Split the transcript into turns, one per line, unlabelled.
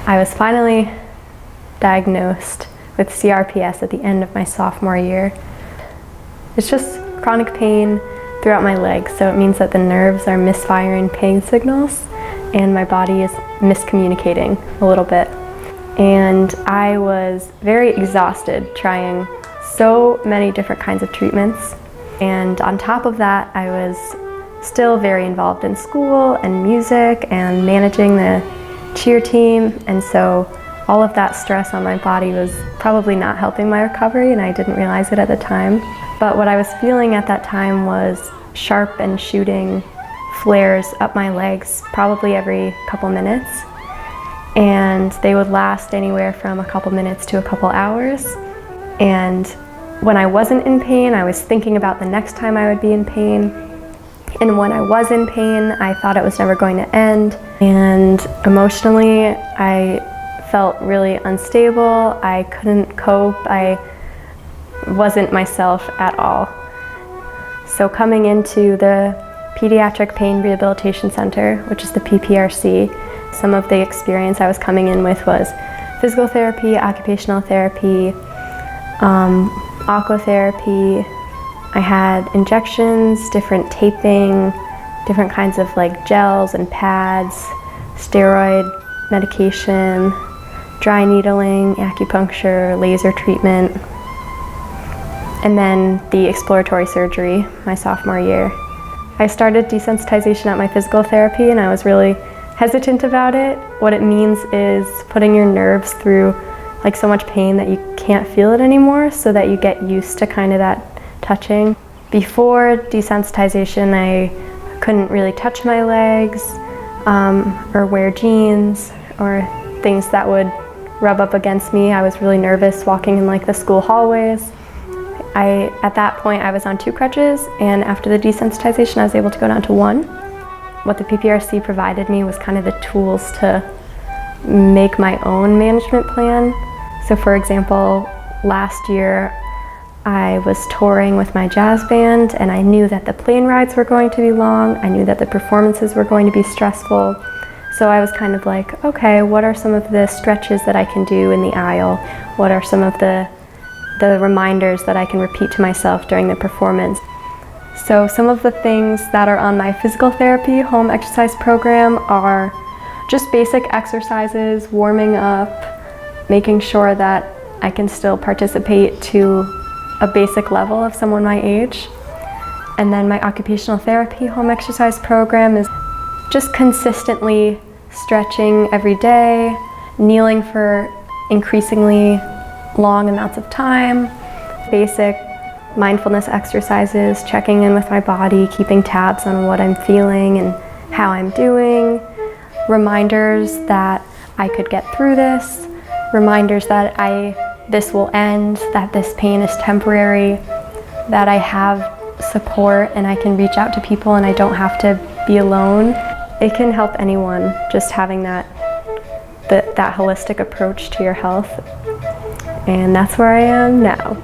I was finally diagnosed with CRPS at the end of my sophomore year. It's just chronic pain throughout my legs, so it means that the nerves are misfiring pain signals and my body is miscommunicating a little bit. And I was very exhausted trying so many different kinds of treatments. And on top of that, I was still very involved in school and music and managing the cheer team, and so all of that stress on my body was probably not helping my recovery, and I didn't realize it at the time. But what I was feeling at that time was sharp and shooting flares up my legs probably every couple minutes, and they would last anywhere from a couple minutes to a couple hours. And when I wasn't in pain, I was thinking about the next time I would be in pain. And when I was in pain, I thought it was never going to end. And emotionally, I felt really unstable. I couldn't cope. I wasn't myself at all. So coming into the Pediatric Pain Rehabilitation Center, which is the PPRC, some of the experience I was coming in with was physical therapy, occupational therapy, aquatherapy. I had injections, different taping, different kinds of like gels and pads, steroid medication, dry needling, acupuncture, laser treatment, and then the exploratory surgery my sophomore year. I started desensitization at my physical therapy and I was really hesitant about it. What it means is putting your nerves through like so much pain that you can't feel it anymore, so that you get used to kind of that touching. Before desensitization, I couldn't really touch my legs or wear jeans or things that would rub up against me. I was really nervous walking in like the school hallways. At that point, I was on 2 crutches, and after the desensitization, I was able to go down to 1. What the PPRC provided me was kind of the tools to make my own management plan. So for example, last year, I was touring with my jazz band, and I knew that the plane rides were going to be long. I knew that the performances were going to be stressful. So I was kind of like, okay, what are some of the stretches that I can do in the aisle? What are some of the reminders that I can repeat to myself during the performance? So some of the things that are on my physical therapy home exercise program are just basic exercises, warming up, making sure that I can still participate to a basic level of someone my age. And then my occupational therapy home exercise program is just consistently stretching every day, kneeling for increasingly long amounts of time, basic mindfulness exercises, checking in with my body, keeping tabs on what I'm feeling and how I'm doing, reminders that I could get through this, reminders that this will end, that this pain is temporary, that I have support and I can reach out to people and I don't have to be alone. It can help anyone, just having that holistic approach to your health. And that's where I am now.